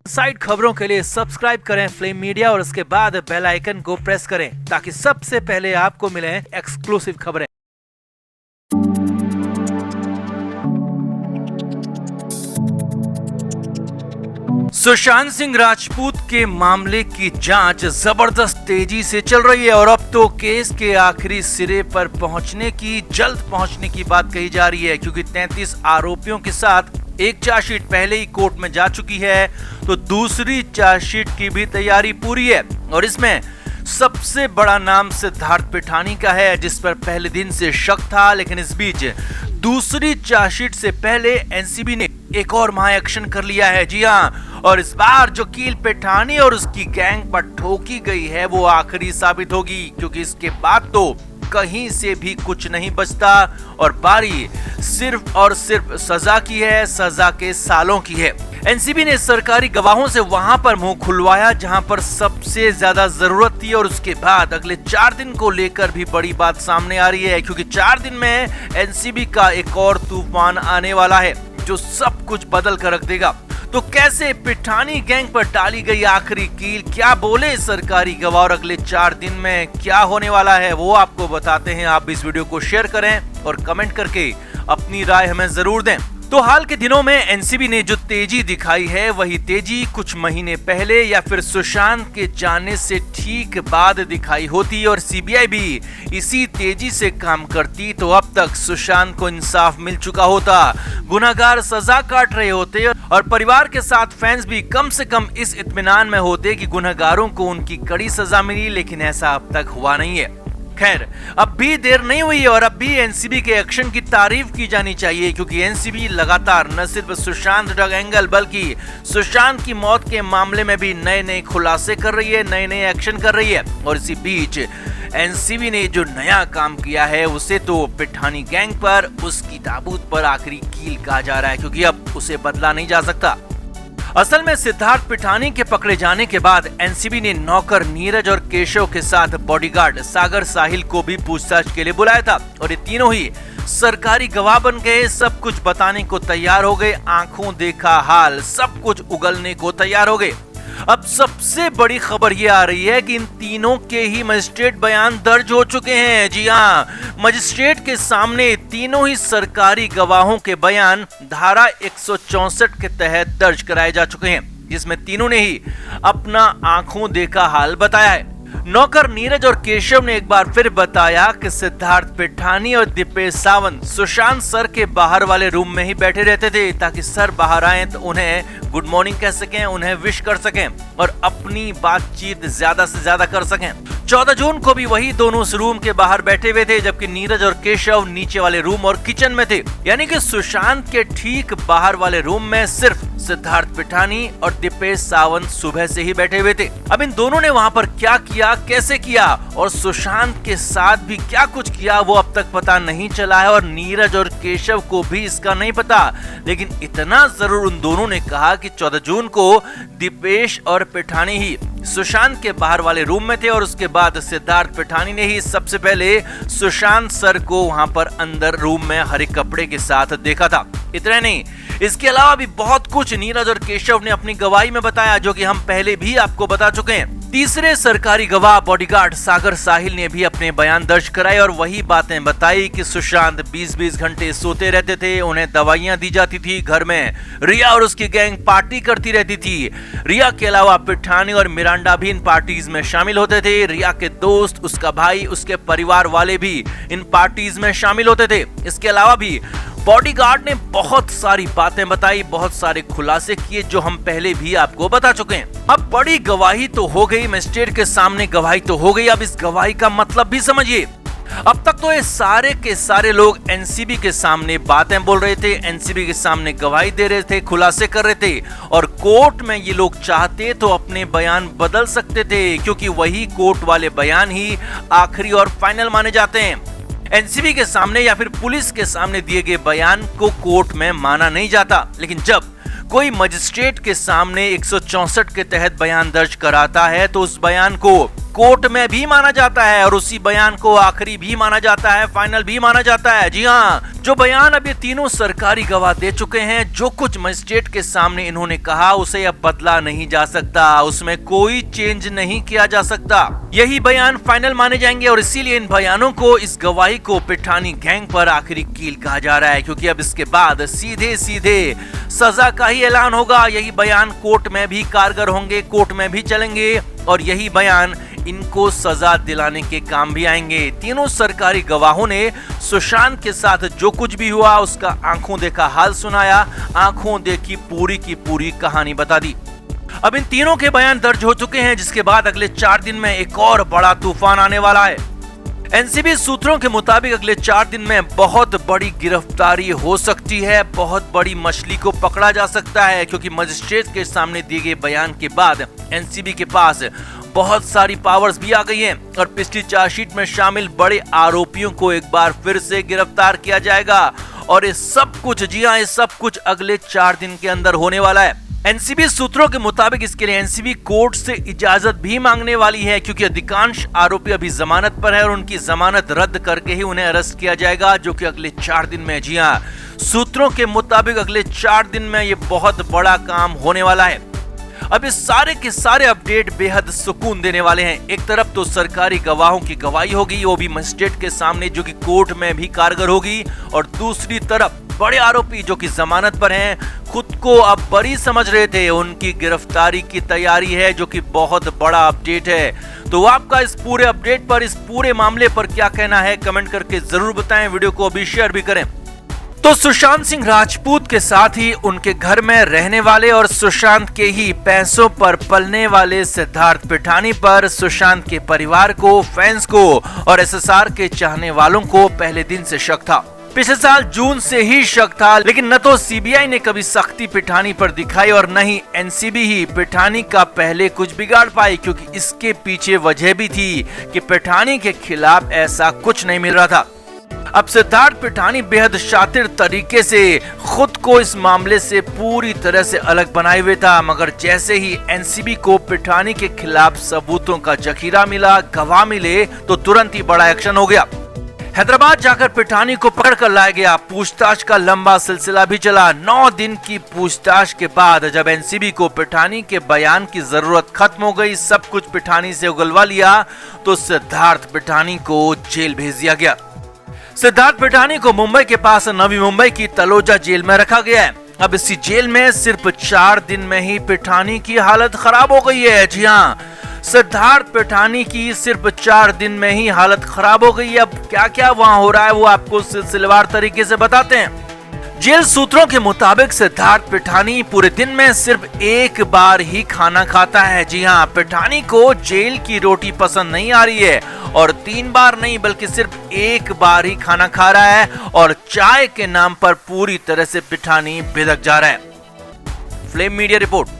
Side खबरों के लिए सब्सक्राइब करें फ्लेम मीडिया और उसके बाद बेल आइकन को प्रेस करें ताकि सबसे पहले आपको मिले एक्सक्लूसिव खबरें। सुशांत सिंह राजपूत के मामले की जांच जबरदस्त तेजी से चल रही है और अब तो केस के आखिरी सिरे पर जल्द पहुंचने की बात कही जा रही है, क्योंकि 33 आरोपियों के साथ एक चार्जशीट पहले ही कोर्ट में जा चुकी है, तो दूसरी चार्जशीट की भी तैयारी पूरी है और इसमें सबसे बड़ा नाम सिद्धार्थ पिठानी का है, जिस पर पहले दिन से शक था। लेकिन इस बीच दूसरी चार्जशीट से पहले एनसीबी ने एक और महा एक्शन कर लिया है। जी हां, और इस बार जो कील पिठानी और उसकी गैंग पर ठोकी गई है वो आखिरी साबित होगी, क्योंकि इसके बाद तो कहीं से भी कुछ नहीं बचता और बारी सिर्फ और सिर्फ सजा की है, सजा के सालों की है। एनसीबी ने सरकारी गवाहों से वहां पर मुंह खुलवाया जहां पर सबसे ज्यादा जरूरत थी और उसके बाद अगले 4 दिन को लेकर भी बड़ी बात सामने आ रही है, क्योंकि 4 दिन में एनसीबी का एक और तूफान आने वाला है जो सब कुछ बदल कर रख देगा। तो कैसे पिठानी गैंग पर डाली गई आखिरी कील, क्या बोले सरकारी गवाह और अगले 4 दिन में क्या होने वाला है वो आपको बताते हैं। आप इस वीडियो को शेयर करें और कमेंट करके अपनी राय हमें जरूर दें। तो हाल के दिनों में एनसीबी ने जो तेजी दिखाई है वही तेजी कुछ महीने पहले या फिर सुशांत के जाने से ठीक बाद दिखाई होती और सीबीआई भी इसी तेजी से काम करती तो अब तक सुशांत को इंसाफ मिल चुका होता, गुनहगार सजा काट रहे होते और परिवार के साथ फैंस भी कम से कम इस इत्मीनान में होते कि गुनहगारों को उनकी कड़ी सजा मिली। लेकिन ऐसा अब तक हुआ नहीं है। खैर, अब भी देर नहीं हुई और अब भी एनसीबी के एक्शन की तारीफ की जानी चाहिए, क्योंकि एनसीबी लगातार न सिर्फ सुशांत ड्रग एंगल बल्कि सुशांत की मौत के मामले में भी नए नए खुलासे कर रही है, नए नए एक्शन कर रही है। और इसी बीच एनसीबी ने जो नया काम किया है उसे तो पिठानी गैंग पर, उसकी ताबूत पर आखिरी कील कहा जा रहा है, क्योंकि अब उसे बदला नहीं जा सकता। असल में सिद्धार्थ पिठानी के पकड़े जाने के बाद एनसीबी ने नौकर नीरज और केशव के साथ बॉडीगार्ड सागर साहिल को भी पूछताछ के लिए बुलाया था और ये तीनों ही सरकारी गवाह बन गए, सब कुछ बताने को तैयार हो गए, आंखों देखा हाल सब कुछ उगलने को तैयार हो गए। अब सबसे बड़ी खबर ये आ रही है कि इन तीनों के ही मजिस्ट्रेट बयान दर्ज हो चुके हैं। जी हां, मजिस्ट्रेट के सामने तीनों ही सरकारी गवाहों के बयान धारा 164 के तहत दर्ज कराए जा चुके हैं, जिसमें तीनों ने ही अपना आंखों देखा हाल बताया है। नौकर नीरज और केशव ने एक बार फिर बताया कि सिद्धार्थ पिठानी और दीपेश सावंत सुशांत सर के बाहर वाले रूम में ही बैठे रहते थे ताकि सर बाहर आए तो उन्हें गुड मॉर्निंग कह सकें, उन्हें विश कर सकें और अपनी बातचीत ज्यादा से ज्यादा कर सकें। 14 जून को भी वही दोनों उस रूम के बाहर बैठे हुए थे, जबकि नीरज और केशव नीचे वाले रूम और किचन में थे, यानी कि सुशांत के ठीक बाहर वाले रूम में सिर्फ सिद्धार्थ पिठानी और दीपेश सावंत सुबह से ही बैठे हुए थे। अब इन दोनों ने वहां पर क्या किया, कैसे किया और सुशांत के साथ भी क्या कुछ किया वो अब तक पता नहीं चला है और नीरज और केशव को भी इसका नहीं पता। लेकिन इतना जरूर उन दोनों ने कहा कि 14 जून को दीपेश और पिठानी ही सुशांत के बाहर वाले रूम में थे और उसके बाद सिद्धार्थ पिठानी ने ही सबसे पहले सुशांत सर को वहां पर अंदर रूम में हरे कपड़े के साथ देखा था। इतना नहीं, इसके अलावा भी बहुत कुछ नीरज और केशव ने अपनी गवाही में बताया, जो कि हम पहले भी आपको बता चुके हैं। तीसरे सरकारी गवाह बॉडीगार्ड सागर साहिल ने भी अपने बयान दर्ज कराए और वही बातें बताई कि सुशांत 20-20 घंटे सोते रहते थे, उन्हें दवाइयां दी जाती थी, घर में रिया और उसकी गैंग पार्टी करती रहती थी। रिया के अलावा पिठानी और मिरांडा भी इन पार्टीज में शामिल होते थे। रिया के दोस्त, उसका भाई, उसके परिवार वाले भी इन पार्टीज में शामिल होते थे। इसके अलावा भी बॉडीगार्ड ने बहुत सारी बातें बताई, बहुत सारे खुलासे किए जो हम पहले भी आपको बता चुके हैं। अब बड़ी गवाही तो हो गई, मजिस्ट्रेट के सामने गवाही तो हो गई, अब इस गवाही का मतलब भी समझिए। अब तक तो ये सारे के सारे लोग एनसीबी के सामने बातें बोल रहे थे, एनसीबी के सामने गवाही दे रहे थे, खुलासे कर रहे थे और कोर्ट में ये लोग चाहते तो अपने बयान बदल सकते थे, क्योंकि वही कोर्ट वाले बयान ही आखिरी और फाइनल माने जाते हैं। एनसीबी के सामने या फिर पुलिस के सामने दिए गए बयान को कोर्ट में माना नहीं जाता, लेकिन जब कोई मजिस्ट्रेट के सामने 164 के तहत बयान दर्ज कराता है तो उस बयान को कोर्ट में भी माना जाता है और उसी बयान को आखिरी भी माना जाता है, फाइनल भी माना जाता है। जी हाँ, जो बयान अब ये तीनों सरकारी गवाह दे चुके हैं, जो कुछ मजिस्ट्रेट के सामने इन्होंने कहा उसे अब बदला नहीं जा सकता, उसमें कोई चेंज नहीं किया जा सकता। यही बयान फाइनल माने जाएंगे और इसीलिए इन बयानों को, इस गवाही को पिठानी गैंग पर आखिरी कील कहा जा रहा है, क्योंकि अब इसके बाद सीधे सीधे सजा का ही ऐलान होगा। यही बयान कोर्ट में भी कारगर होंगे, कोर्ट में भी चलेंगे और यही बयान इनको सजा दिलाने के काम भी आएंगे। तीनों सरकारी गवाहों ने सुशांत के साथ जो कुछ भी हुआ उसका आंखों देखा हाल सुनाया, आंखों देखी पूरी की पूरी कहानी बता दी। अब इन तीनों के बयान दर्ज हो चुके हैं, जिसके बाद अगले 4 दिन में एक और बड़ा तूफान आने वाला है। एनसीबी सूत्रों के मुताबिक अगले 4 दिन में बहुत बड़ी गिरफ्तारी हो सकती है, बहुत बड़ी मछली को पकड़ा जा सकता है, क्योंकि मजिस्ट्रेट के सामने दिए गए बयान के बाद एनसीबी के पास बहुत सारी पावर्स भी आ गई हैं और पिछली चार्जशीट में शामिल बड़े आरोपियों को एक बार फिर से गिरफ्तार किया जाएगा और ये सब कुछ, जी हाँ, ये सब कुछ अगले 4 दिन के अंदर होने वाला है। एनसीबी सूत्रों के मुताबिक इसके लिए एनसीबी कोर्ट से इजाजत भी मांगने वाली है, क्योंकि अधिकांश आरोपी अभी जमानत पर है और उनकी जमानत रद्द करके ही उन्हें अरेस्ट किया जाएगा, जो कि अगले 4 दिन में। जी हाँ, सूत्रों के मुताबिक अगले 4 दिन में ये बहुत बड़ा काम होने वाला है। अब इस सारे के सारे अपडेट बेहद सुकून देने वाले हैं। एक तरफ तो सरकारी गवाहों की गवाही होगी, वो भी मजिस्ट्रेट के सामने, जो कि कोर्ट में भी कारगर होगी, और दूसरी तरफ बड़े आरोपी जो कि जमानत पर हैं, खुद को अब बरी समझ रहे थे, उनकी गिरफ्तारी की तैयारी है, जो कि बहुत बड़ा अपडेट है। तो आपका इस पूरे अपडेट पर, इस पूरे मामले पर क्या कहना है, कमेंट करके जरूर बताएं। वीडियो को अभी शेयर भी करें। तो सुशांत सिंह राजपूत के साथ ही उनके घर में रहने वाले और सुशांत के ही पैसों पर पलने वाले सिद्धार्थ पिठानी पर सुशांत के परिवार को, फैंस को और एसएसआर के चाहने वालों को पहले दिन से शक था। पिछले साल जून से ही शक था, लेकिन न तो सीबीआई ने कभी सख्ती पिठानी पर दिखाई और न ही एनसीबी ही पिठानी का पहले कुछ बिगाड़ पाई, क्योंकि इसके पीछे वजह भी थी कि पिठानी के खिलाफ ऐसा कुछ नहीं मिल रहा था। अब सिद्धार्थ पिठानी बेहद शातिर तरीके से खुद को इस मामले से पूरी तरह से अलग बनाए हुए था, मगर जैसे ही एनसीबी को पिठानी के खिलाफ सबूतों का जखीरा मिला, गवाह मिले, तो तुरंत ही बड़ा एक्शन हो गया। हैदराबाद जाकर पिठानी को पकड़ कर लाया गया। पूछताछ का लंबा सिलसिला भी चला। 9 दिन की पूछताछ के बाद जब एनसीबी को पिठानी के बयान की जरूरत खत्म हो गई, सब कुछ पिठानी से उगलवा लिया, तो सिद्धार्थ पिठानी को जेल भेज दिया गया। सिद्धार्थ पिठानी को मुंबई के पास नवी मुंबई की तलोजा जेल में रखा गया है। अब इसी जेल में सिर्फ 4 दिन में ही पिठानी की हालत खराब हो गई है। जी हाँ, सिद्धार्थ पिठानी की सिर्फ 4 दिन में ही हालत खराब हो गई है। अब क्या क्या वहां हो रहा है वो आपको सिलसिलेवार तरीके से बताते हैं। जेल सूत्रों के मुताबिक सिद्धार्थ पिठानी पूरे दिन में सिर्फ एक बार ही खाना खाता है। जी हाँ, पिठानी को जेल की रोटी पसंद नहीं आ रही है और 3 बार नहीं बल्कि सिर्फ एक बार ही खाना खा रहा है और चाय के नाम पर पूरी तरह से पिठानी बिदक जा रहा है। Flame media report.